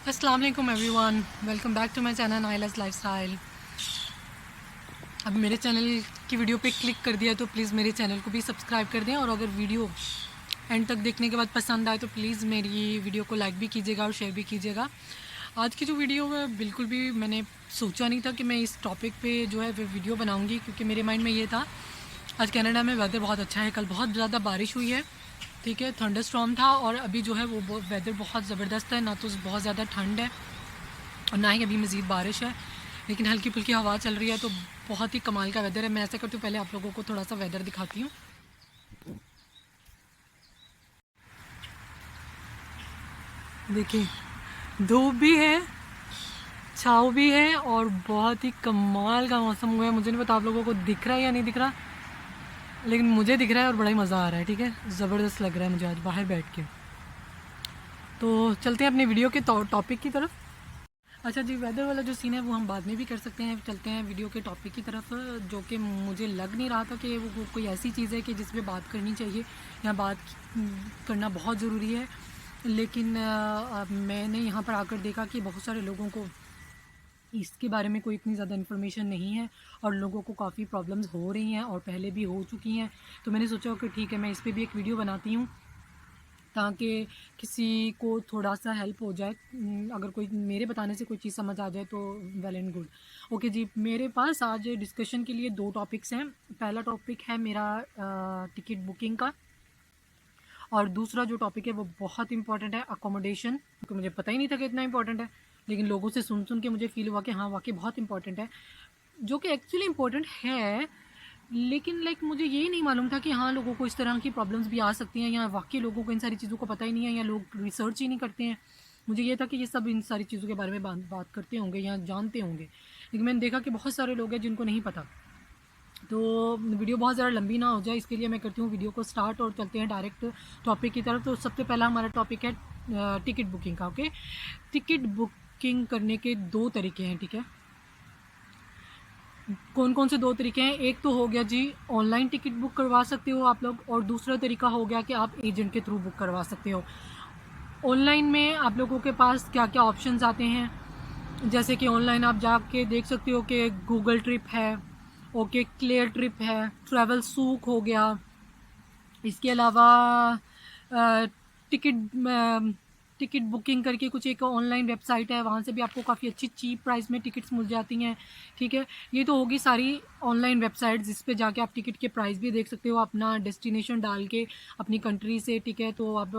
अस्सलाम वालेकुम everyone, welcome back to my channel Naila's lifestyle. अब मेरे चैनल की वीडियो पे क्लिक कर दिया तो प्लीज़ मेरे चैनल को भी सब्सक्राइब कर दें, और अगर वीडियो एंड तक देखने के बाद पसंद आए तो प्लीज़ मेरी वीडियो को लाइक भी कीजिएगा और शेयर भी कीजिएगा। आज की जो वीडियो है बिल्कुल भी मैंने सोचा नहीं था कि मैं इस टॉपिक पे जो है वो वीडियो बनाऊँगी, क्योंकि मेरे माइंड में ये था आज कनाडा में वेदर बहुत अच्छा है, कल बहुत ज़्यादा बारिश हुई है, ठीक है, थंडर स्टॉर्म था, और अभी जो है वो वेदर बहुत ज़बरदस्त है, ना तो बहुत ज़्यादा ठंड है और ना ही अभी मज़ीद बारिश है, लेकिन हल्की फुल्की हवा चल रही है, तो बहुत ही कमाल का वेदर है। मैं ऐसा करती हूँ, पहले आप लोगों को थोड़ा सा वेदर दिखाती हूँ। देखिए, धूप भी है, छाँव भी है, और बहुत ही कमाल का मौसम हुआ है। मुझे नहीं पता आप लोगों को दिख रहा है या नहीं दिख रहा, लेकिन मुझे दिख रहा है और बड़ा ही मज़ा आ रहा है, ठीक है, ज़बरदस्त लग रहा है मुझे आज बाहर बैठ के। तो चलते हैं अपने वीडियो के टॉपिक की तरफ। अच्छा जी, वेदर वाला जो सीन है वो हम बाद में भी कर सकते हैं। चलते हैं वीडियो के टॉपिक की तरफ, जो कि मुझे लग नहीं रहा था कि वो कोई ऐसी चीज़ है कि जिस पे बात करनी चाहिए या बात करना बहुत ज़रूरी है, लेकिन मैंने यहाँ पर आकर देखा कि बहुत सारे लोगों को इसके बारे में कोई इतनी ज़्यादा इन्फॉर्मेशन नहीं है, और लोगों को काफ़ी प्रॉब्लम्स हो रही हैं और पहले भी हो चुकी हैं। तो मैंने सोचा कि ठीक है, मैं इस पर भी एक वीडियो बनाती हूँ ताकि किसी को थोड़ा सा हेल्प हो जाए। अगर कोई मेरे बताने से कोई चीज़ समझ आ जाए तो वेल एंड गुड। ओके जी, मेरे पास आज डिस्कशन के लिए दो टॉपिक्स हैं। पहला टॉपिक है मेरा टिकट बुकिंग का, और दूसरा जो टॉपिक है वो बहुत इंपॉर्टेंट है, अकोमोडेशन, क्योंकि मुझे पता ही नहीं था कि इतना इंपॉर्टेंट है, लेकिन लोगों से सुन सुन के मुझे फील हुआ कि हाँ वाकई बहुत इंपॉर्टेंट है, जो कि एक्चुअली इंपॉर्टेंट है। लेकिन मुझे ये नहीं मालूम था कि हाँ लोगों को इस तरह की प्रॉब्लम्स भी आ सकती हैं, या वाकई लोगों को इन सारी चीज़ों को पता ही नहीं है, या लोग रिसर्च ही नहीं करते हैं। मुझे ये था कि ये सब इन सारी चीज़ों के बारे में बात करते होंगे या जानते होंगे, लेकिन मैंने देखा कि बहुत सारे लोग हैं जिनको नहीं पता। तो वीडियो बहुत ज़्यादा लंबी ना हो जाए, इसके लिए मैं करती हूँ वीडियो को स्टार्ट और चलते हैं डायरेक्ट टॉपिक की तरफ। तो सबसे पहला हमारा टॉपिक है टिकट बुकिंग का। ओके, टिकट बुकिंग करने के दो तरीके हैं, ठीक है। कौन कौन से दो तरीके हैं? एक तो हो गया जी, ऑनलाइन टिकट बुक करवा सकते हो आप लोग, और दूसरा तरीका हो गया कि आप एजेंट के थ्रू बुक करवा सकते हो। ऑनलाइन में आप लोगों के पास क्या क्या ऑप्शंस आते हैं, जैसे कि ऑनलाइन आप जाके देख सकते हो कि गूगल ट्रिप है, ओके, क्लियर ट्रिप है, ट्रैवल सूक हो गया, इसके अलावा टिकट टिकट बुकिंग करके कुछ एक ऑनलाइन वेबसाइट है, वहाँ से भी आपको काफ़ी अच्छी चीप प्राइस में टिकट्स मिल जाती हैं, ठीक है। ये तो होगी सारी ऑनलाइन वेबसाइट जिस पे जाके आप टिकट के प्राइस भी देख सकते हो, अपना डेस्टिनेशन डाल के अपनी कंट्री से, ठीक है। तो आप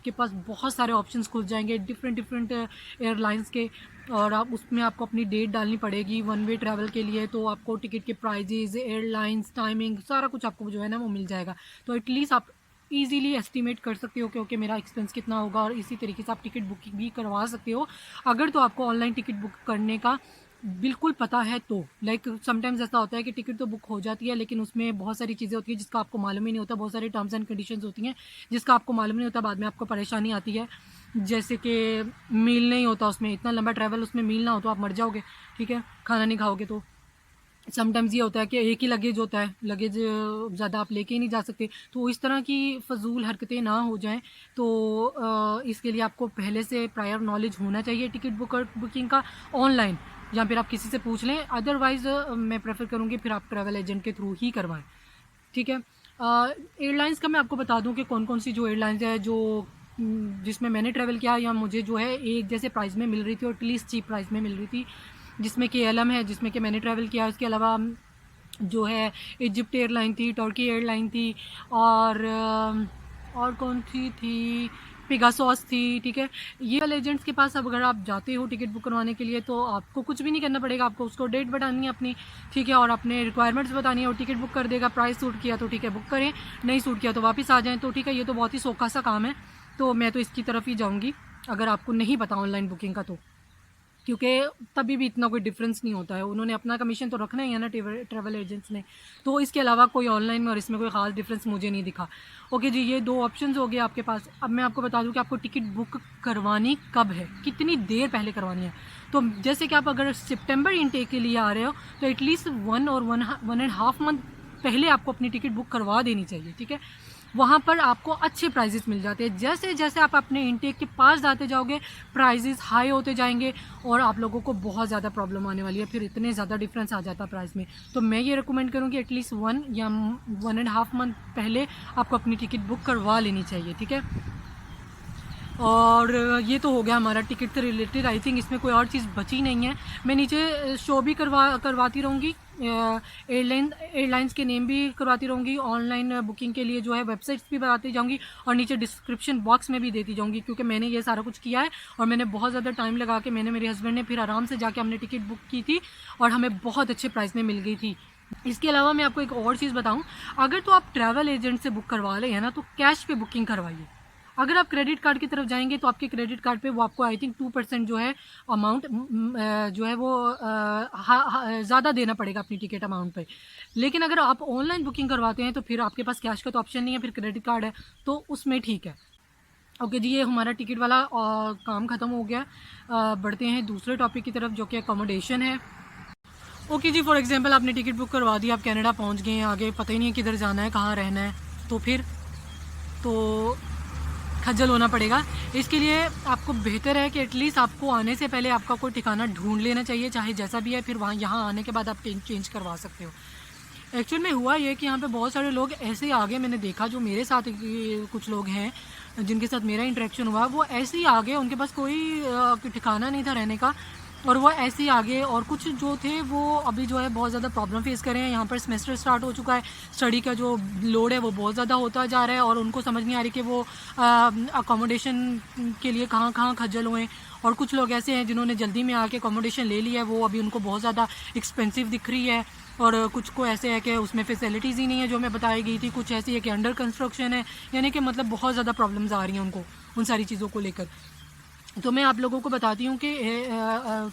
के पास बहुत सारे ऑप्शंस खुल जाएंगे डिफरेंट डिफरेंट एयरलाइंस के, और आप उसमें आपको अपनी डेट डालनी पड़ेगी वन वे ट्रैवल के लिए, तो आपको टिकट के प्राइजेज़, एयरलाइंस, टाइमिंग, सारा कुछ आपको जो है ना वो मिल जाएगा। तो एटलीस्ट आप ईज़िली एस्टिमेट कर सकते हो कि ओके मेरा एक्सपेंस कितना होगा, और इसी तरीके से आप टिकट बुकिंग भी करवा सकते हो अगर तो आपको ऑनलाइन टिकट बुक करने का बिल्कुल पता है तो। समटाइम्स ऐसा होता है कि टिकट तो बुक हो जाती है, लेकिन उसमें बहुत सारी चीज़ें होती हैं जिसका आपको मालूम ही नहीं होता, बहुत सारे टर्म्स एंड कंडीशंस होती हैं जिसका आपको मालूम नहीं होता, बाद में आपको परेशानी आती है। जैसे कि मील नहीं होता उसमें, इतना लंबा ट्रैवल, उसमें मील ना हो तो आप मर जाओगे, ठीक है, खाना नहीं खाओगे। तो समटाइम्स ये होता है कि एक ही लगेज होता है, लगेज ज़्यादा आप लेके ही नहीं जा सकते। तो इस तरह की फ़जूल हरकतें ना हो जाएं, तो इसके लिए आपको पहले से प्रायर नॉलेज होना चाहिए टिकट बुकिंग का ऑनलाइन, या फिर आप किसी से पूछ लें। अदरवाइज़ मैं प्रेफर करूँगी फिर आप ट्रैवल एजेंट के थ्रू ही करवाएं, ठीक है। एयरलाइंस का मैं आपको बता दूं कि कौन कौन सी जो एयरलाइंस है जो जिसमें मैंने ट्रैवल किया या मुझे जो है एक जैसे प्राइस में मिल रही थी और एटलीस्ट चीप प्राइस में मिल रही थी, जिसमें कि एलएम है, जिसमें कि मैंने ट्रैवल किया। उसके अलावा जो है इजिप्ट एयरलाइन थी, टर्की एयरलाइन थी, और कौन सी थी, पेगासॉस थी, ठीक है। ये वाले एजेंट्स के पास अब अगर आप जाते हो टिकट बुक करवाने के लिए तो आपको कुछ भी नहीं करना पड़ेगा, आपको उसको डेट बतानी है अपनी, ठीक है, और अपने रिक्वायरमेंट्स बतानी है, और टिकट बुक कर देगा। प्राइस सूट किया तो ठीक है बुक करें, नहीं सूट किया तो वापस आ जाएं, तो ठीक है। ये तो बहुत ही सौखा सा काम है, तो मैं तो इसकी तरफ ही जाऊँगी अगर आपको नहीं पता ऑनलाइन बुकिंग का, तो क्योंकि तभी भी इतना कोई डिफरेंस नहीं होता है, उन्होंने अपना कमीशन तो रखना ही है ना ट्रैवल एजेंट्स ने। तो इसके अलावा कोई ऑनलाइन में और इसमें कोई ख़ास डिफरेंस मुझे नहीं दिखा। ओके जी, ये दो ऑप्शंस हो गए आपके पास। अब मैं आपको बता दूं कि आपको टिकट बुक करवानी कब है, कितनी देर पहले करवानी है। तो जैसे कि आप अगर सितंबर इनटेक के लिए आ रहे हो तो at least one and half month पहले आपको अपनी टिकट बुक करवा देनी चाहिए, ठीक है। वहाँ पर आपको अच्छे प्राइजेस मिल जाते हैं। जैसे जैसे आप अपने इनटेक के पास जाते जाओगे प्राइजेस हाई होते जाएंगे और आप लोगों को बहुत ज़्यादा प्रॉब्लम आने वाली है, फिर इतने ज़्यादा डिफरेंस आ जाता है प्राइस में। तो मैं ये रिकमेंड करूँगी एटलीस्ट 1 या 1.5 मंथ पहले आपको अपनी टिकट बुक करवा लेनी चाहिए, ठीक है। और ये तो हो गया हमारा टिकट से रिलेटेड। आई थिंक इसमें कोई और चीज़ बची नहीं है। मैं नीचे शो भी करवाती रहूँगी, एयरलाइंस के नेम भी करवाती रहूँगी, ऑनलाइन बुकिंग के लिए जो है वेबसाइट्स भी बताती जाऊँगी और नीचे डिस्क्रिप्शन बॉक्स में भी देती जाऊँगी, क्योंकि मैंने ये सारा कुछ किया है और मैंने बहुत ज़्यादा टाइम लगा के मेरे हस्बैंड ने फिर आराम से जाके हमने टिकट बुक की थी और हमें बहुत अच्छे प्राइस में मिल गई थी। इसके अलावा मैं आपको एक और चीज़ बताऊँ, अगर तो आप ट्रैवल एजेंट से बुक करवा रहे हैं ना तो कैश पे बुकिंग करवाइए। अगर आप क्रेडिट कार्ड की तरफ जाएंगे तो आपके क्रेडिट कार्ड पे वो आपको आई थिंक 2% जो है अमाउंट जो है वो ज़्यादा देना पड़ेगा अपनी टिकट अमाउंट पे। लेकिन अगर आप ऑनलाइन बुकिंग करवाते हैं तो फिर आपके पास कैश का तो ऑप्शन नहीं है, फिर क्रेडिट कार्ड है, तो उसमें ठीक है। ओके जी, ये हमारा टिकट वाला काम ख़त्म हो गया। बढ़ते हैं दूसरे टॉपिक की तरफ जो कि अकोमोडेशन है। ओके जी, फॉर एग्जांपल आपने टिकट बुक करवा दी, आप कनाडा पहुंच गए हैं, आगे पता ही नहीं है किधर जाना है, कहाँ रहना है, तो फिर तो खज्जल होना पड़ेगा। इसके लिए आपको बेहतर है कि एटलीस्ट आपको आने से पहले आपका कोई ठिकाना ढूंढ लेना चाहिए, चाहे जैसा भी है, फिर वहाँ यहाँ आने के बाद आप चेंज करवा सकते हो। एक्चुअल में हुआ ये कि यहाँ पे बहुत सारे लोग ऐसे ही आ गए, मैंने देखा जो मेरे साथ कुछ लोग हैं जिनके साथ मेरा इंटरेक्शन हुआ, वो ऐसे ही आ गए, उनके पास कोई ठिकाना नहीं था रहने का और वो ऐसे ही आ गए। और कुछ जो थे वो अभी जो है बहुत ज़्यादा प्रॉब्लम फेस कर रहे हैं। यहाँ पर सेमेस्टर स्टार्ट हो चुका है, स्टडी का जो लोड है वो बहुत ज़्यादा होता जा रहा है और उनको समझ नहीं आ रही कि वो अकोमोडेशन के लिए कहाँ कहाँ खज्जल हुए। और कुछ लोग ऐसे हैं जिन्होंने जल्दी में आके अकोमोडेशन ले लिया है, वो अभी उनको बहुत ज़्यादा एक्सपेंसिव दिख रही है। और कुछ को ऐसे है कि उसमें फैसिलिटीज़ ही नहीं है जो मैं बताई गई थी, कुछ ऐसी है कि अंडर कंस्ट्रक्शन है, यानी कि मतलब बहुत ज़्यादा प्रॉब्लम्स आ रही हैं उनको उन सारी चीज़ों को लेकर। तो मैं आप लोगों को बताती हूँ कि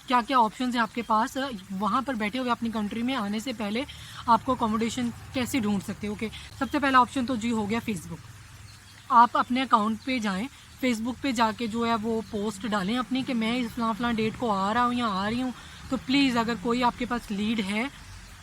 क्या क्या ऑप्शंस हैं आपके पास वहाँ पर बैठे हुए अपनी कंट्री में आने से पहले आपको अकोमोडेशन कैसे ढूंढ सकते हो। ओके, सबसे पहला ऑप्शन तो जी हो गया फेसबुक। आप अपने अकाउंट पे जाएं, फेसबुक पे जाके जो है वो पोस्ट डालें अपनी कि मैं इस फलां डेट को आ रहा हूँ या आ रही हूँ, तो प्लीज़ अगर कोई आपके पास लीड है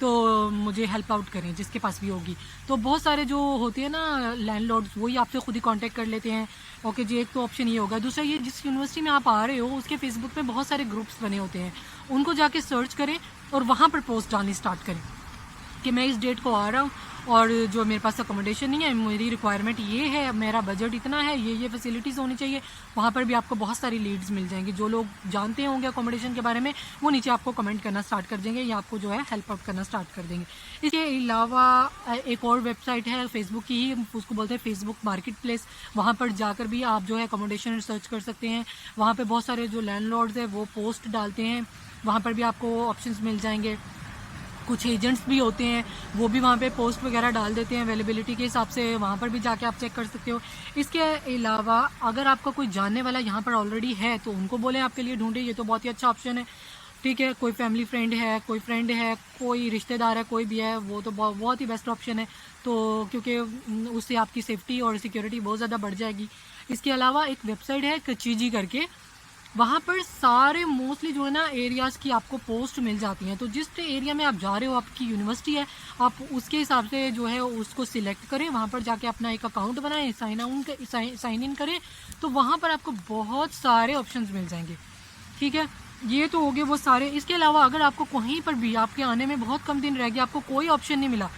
तो मुझे हेल्प आउट करें, जिसके पास भी होगी। तो बहुत सारे जो होते हैं ना लैंडलॉर्ड्स, वही आपसे खुद ही कांटेक्ट कर लेते हैं। ओके जी, एक तो ऑप्शन ये होगा। दूसरा, ये जिस यूनिवर्सिटी में आप आ रहे हो उसके फेसबुक पे बहुत सारे ग्रुप्स बने होते हैं, उनको जाके सर्च करें और वहाँ पर पोस्ट डालनी स्टार्ट करें कि मैं इस डेट को आ रहा हूँ और जो मेरे पास अकोमोडेशन नहीं है, मेरी रिक्वायरमेंट ये है, मेरा बजट इतना है, ये फैसिलिटीज़ होनी चाहिए। वहाँ पर भी आपको बहुत सारी लीड्स मिल जाएंगी। जो लोग जानते होंगे अकोमोडेशन के बारे में वो नीचे आपको कमेंट करना स्टार्ट कर देंगे या आपको जो है हेल्प आउट करना स्टार्ट कर देंगे। इसके अलावा एक और वेबसाइट है फेसबुक की ही, उसको बोलते हैं फेसबुक मार्केट प्लेस। वहाँ पर जाकर भी आप जो है अकोमोडेशन सर्च कर सकते हैं। वहाँ पर बहुत सारे जो लैंडलॉर्ड्स हैं वो पोस्ट डालते हैं, वहाँ पर भी आपको ऑप्शंस मिल जाएंगे। कुछ एजेंट्स भी होते हैं वो भी वहाँ पे पोस्ट वगैरह डाल देते हैं अवेलेबिलिटी के हिसाब से, वहाँ पर भी जाके आप चेक कर सकते हो। इसके अलावा अगर आपका कोई जानने वाला यहाँ पर ऑलरेडी है तो उनको बोलें आपके लिए ढूंढे, ये तो बहुत ही अच्छा ऑप्शन है, ठीक है। कोई फैमिली फ्रेंड है, कोई फ्रेंड है, कोई रिश्तेदार है, कोई भी है, वो तो बहुत ही बेस्ट ऑप्शन है, तो क्योंकि उससे आपकी सेफ्टी और सिक्योरिटी बहुत ज़्यादा बढ़ जाएगी। इसके अलावा एक वेबसाइट है कचीजी करके, वहाँ पर सारे मोस्टली जो है ना एरियाज़ की आपको पोस्ट मिल जाती हैं। तो जिस एरिया में आप जा रहे हो, आपकी यूनिवर्सिटी है, आप उसके हिसाब से जो है उसको सिलेक्ट करें, वहाँ पर जाके अपना एक अकाउंट बनाएं, साइन इन करें, तो वहाँ पर आपको बहुत सारे ऑप्शंस मिल जाएंगे, ठीक है। ये तो हो गए वो सारे। इसके अलावा अगर आपको कहीं पर भी आपके आने में बहुत कम दिन रह गया, आपको कोई ऑप्शन नहीं मिला,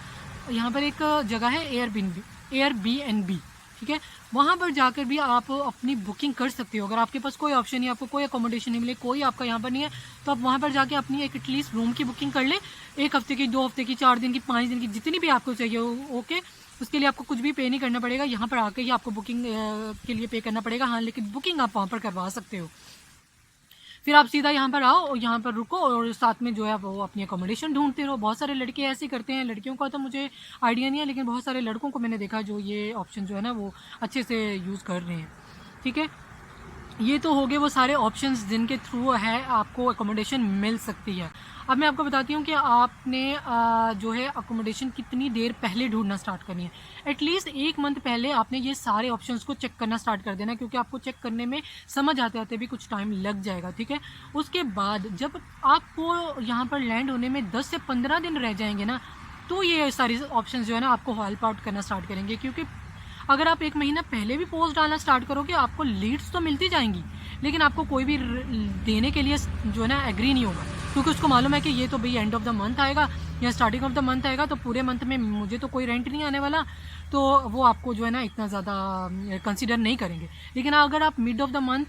यहाँ पर एक जगह है एयरबीएनबी, ठीक है, वहाँ पर जाकर भी आप अपनी बुकिंग कर सकते हो। अगर आपके पास कोई ऑप्शन नहीं, आपको कोई अकोमोडेशन नहीं मिले, कोई आपका यहाँ पर नहीं है, तो आप वहाँ पर जाके अपनी एक एटलीस्ट रूम की बुकिंग कर लें, 1 हफ्ते की, 2 हफ्ते की, 4 दिन की, 5 दिन की, जितनी भी आपको चाहिए हो। ओके, उसके लिए आपको कुछ भी पे नहीं करना पड़ेगा, यहाँ पर आके ही आपको बुकिंग के लिए पे करना पड़ेगा। हाँ, लेकिन बुकिंग आप वहाँ पर करवा सकते हो। फिर आप सीधा यहाँ पर आओ और यहाँ पर रुको और साथ में जो है वो अपनी अकोमोडेशन ढूंढते रहो। बहुत सारे लड़के ऐसे करते हैं, लड़कियों का तो मुझे आइडिया नहीं है, लेकिन बहुत सारे लड़कों को मैंने देखा जो ये ऑप्शन जो है ना वो अच्छे से यूज़ कर रहे हैं, ठीक है। ये तो हो गए वो सारे ऑप्शंस जिनके थ्रू है आपको अकोमोडेशन मिल सकती है। अब मैं आपको बताती हूँ कि आपने जो है अकोमोडेशन कितनी देर पहले ढूंढना स्टार्ट करनी है। एटलीस्ट 1 मंथ पहले आपने ये सारे ऑप्शंस को चेक करना स्टार्ट कर देना, क्योंकि आपको चेक करने में समझ आते आते भी कुछ टाइम लग जाएगा, ठीक है। उसके बाद जब आपको यहाँ पर लैंड होने में 10 से 15 दिन रह जाएंगे ना, तो ये सारी ऑप्शंस जो है ना आपको हेल्प आउट करना स्टार्ट करेंगे, क्योंकि अगर आप 1 महीना पहले भी पोस्ट डालना स्टार्ट करोगे, आपको लीड्स तो मिलती जाएंगी, लेकिन आपको कोई भी देने के लिए जो है ना एग्री नहीं होगा, क्योंकि उसको मालूम है कि ये तो भाई एंड ऑफ द मंथ आएगा या स्टार्टिंग ऑफ द मंथ आएगा, तो पूरे मंथ में मुझे तो कोई रेंट नहीं आने वाला, तो वो आपको जो है ना इतना ज़्यादा कंसिडर नहीं करेंगे। लेकिन अगर आप मिड ऑफ द मंथ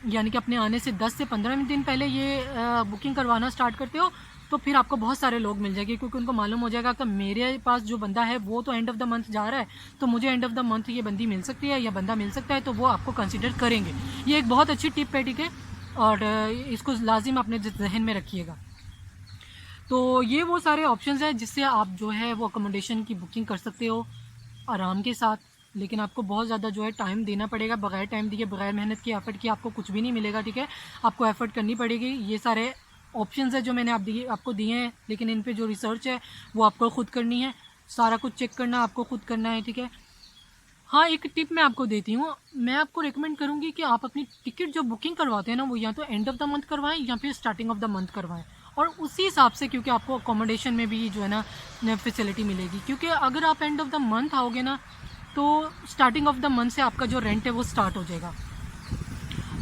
यानी कि अपने आने से 10 से 15 दिन पहले ये बुकिंग करवाना स्टार्ट करते हो, तो फिर आपको बहुत सारे लोग मिल जाएंगे, क्योंकि उनको मालूम हो जाएगा कि मेरे पास जो बंदा है वो तो एंड ऑफ द मंथ जा रहा है, तो मुझे एंड ऑफ द मंथ ये बंदी मिल सकती है या बंदा मिल सकता है, तो वो आपको कंसिडर करेंगे। ये एक बहुत अच्छी टिप है, ठीक है, और इसको लाजिम अपने जहन में रखिएगा। तो ये वो सारे ऑप्शंस हैं जिससे आप जो है वो अकोमोडेशन की बुकिंग कर सकते हो आराम के साथ, लेकिन आपको बहुत ज़्यादा जो है टाइम देना पड़ेगा। बगैर टाइम दिए, बगैर मेहनत की, एफर्ट की आपको कुछ भी नहीं मिलेगा, ठीक है, आपको एफर्ट करनी पड़ेगी। ये सारे ऑप्शंस है जो मैंने आपको दिए हैं, लेकिन इन पे जो रिसर्च है वो आपको खुद करनी है, सारा कुछ चेक करना आपको खुद करना है, ठीक है। हाँ, एक टिप मैं आपको देती हूँ, मैं आपको रिकमेंड करूँगी कि आप अपनी टिकट जो बुकिंग करवाते हैं ना, वो या तो एंड ऑफ द मंथ करवाएं या फिर स्टार्टिंग ऑफ द मंथ करवाएं, और उसी हिसाब से, क्योंकि आपको अकोमोडेशन में भी जो है ना फैसिलिटी मिलेगी। क्योंकि अगर आप एंड ऑफ द मंथ आओगे ना, तो स्टार्टिंग ऑफ द मंथ से आपका जो रेंट है वो स्टार्ट हो जाएगा,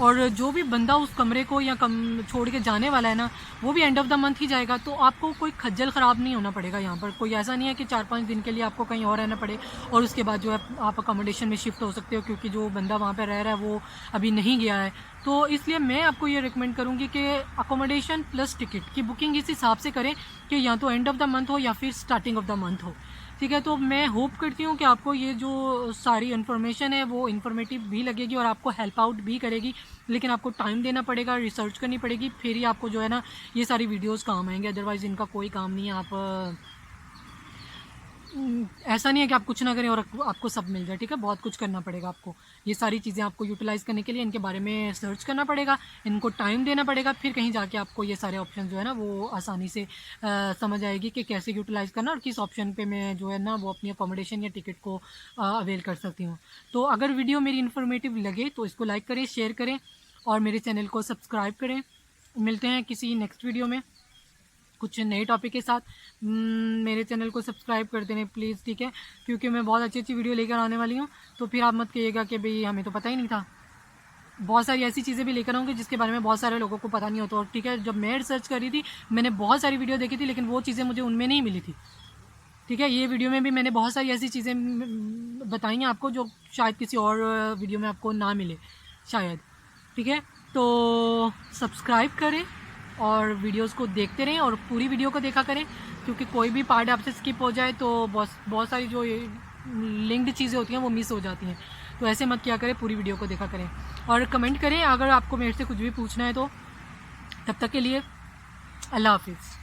और जो भी बंदा उस कमरे को या छोड़ के जाने वाला है ना, वो भी एंड ऑफ द मंथ ही जाएगा, तो आपको कोई खज्जल ख़राब नहीं होना पड़ेगा। यहाँ पर कोई ऐसा नहीं है कि 4-5 दिन के लिए आपको कहीं और रहना पड़े और उसके बाद जो है आप अकोमोडेशन में शिफ्ट हो सकते हो, क्योंकि जो बंदा वहाँ पर रह रहा है वो अभी नहीं गया है। तो इसलिए मैं आपको ये रिकमेंड करूँगी कि अकोमोडेशन प्लस टिकट की बुकिंग इस हिसाब से करें कि या तो एंड ऑफ द मंथ हो या फिर स्टार्टिंग ऑफ द मंथ हो, ठीक है। तो मैं होप करती हूँ कि आपको ये जो सारी इन्फॉर्मेशन है वो इन्फॉर्मेटिव भी लगेगी और आपको हेल्प आउट भी करेगी, लेकिन आपको टाइम देना पड़ेगा, रिसर्च करनी पड़ेगी, फिर ही आपको जो है ना ये सारी वीडियोस काम आएंगे, अदरवाइज़ इनका कोई काम नहीं है। आप ऐसा नहीं है कि आप कुछ ना करें और आपको सब मिल जाए, ठीक है, बहुत कुछ करना पड़ेगा आपको। ये सारी चीज़ें आपको यूटिलाइज़ करने के लिए इनके बारे में सर्च करना पड़ेगा, इनको टाइम देना पड़ेगा, फिर कहीं जाके आपको ये सारे ऑप्शन जो है ना वो आसानी से समझ आएगी कि कैसे यूटिलाइज़ करना और किस ऑप्शन पे मैं जो है ना वो अपनी अकोमोडेशन या टिकट को अवेल कर सकती हूँ। तो अगर वीडियो मेरी इन्फॉर्मेटिव लगे तो इसको लाइक करें, शेयर करें और मेरे चैनल को सब्सक्राइब करें। मिलते हैं किसी नेक्स्ट वीडियो में कुछ नए टॉपिक के साथ। मेरे चैनल को सब्सक्राइब कर देना प्लीज़, ठीक है, क्योंकि मैं बहुत अच्छी अच्छी वीडियो लेकर आने वाली हूँ, तो फिर आप मत कहिएगा कि भाई हमें तो पता ही नहीं था। बहुत सारी ऐसी चीज़ें भी लेकर आऊँगी जिसके बारे में बहुत सारे लोगों को पता नहीं होता, और ठीक है, जब मैं रिसर्च कर रही थी मैंने बहुत सारी वीडियो देखी थी, लेकिन वो चीज़ें मुझे उनमें नहीं मिली थी, ठीक है। ये वीडियो में भी मैंने बहुत सारी ऐसी चीज़ें बताई हैं आपको जो शायद किसी और वीडियो में आपको ना मिले शायद, ठीक है। तो सब्सक्राइब करें और वीडियोस को देखते रहें और पूरी वीडियो को देखा करें, क्योंकि कोई भी पार्ट आपसे स्किप हो जाए तो बहुत सारी जो लिंक्ड चीज़ें होती हैं वो मिस हो जाती हैं। तो ऐसे मत किया करें, पूरी वीडियो को देखा करें और कमेंट करें अगर आपको मेरे से कुछ भी पूछना है तो। तब तक के लिए अल्लाह हाफिज़।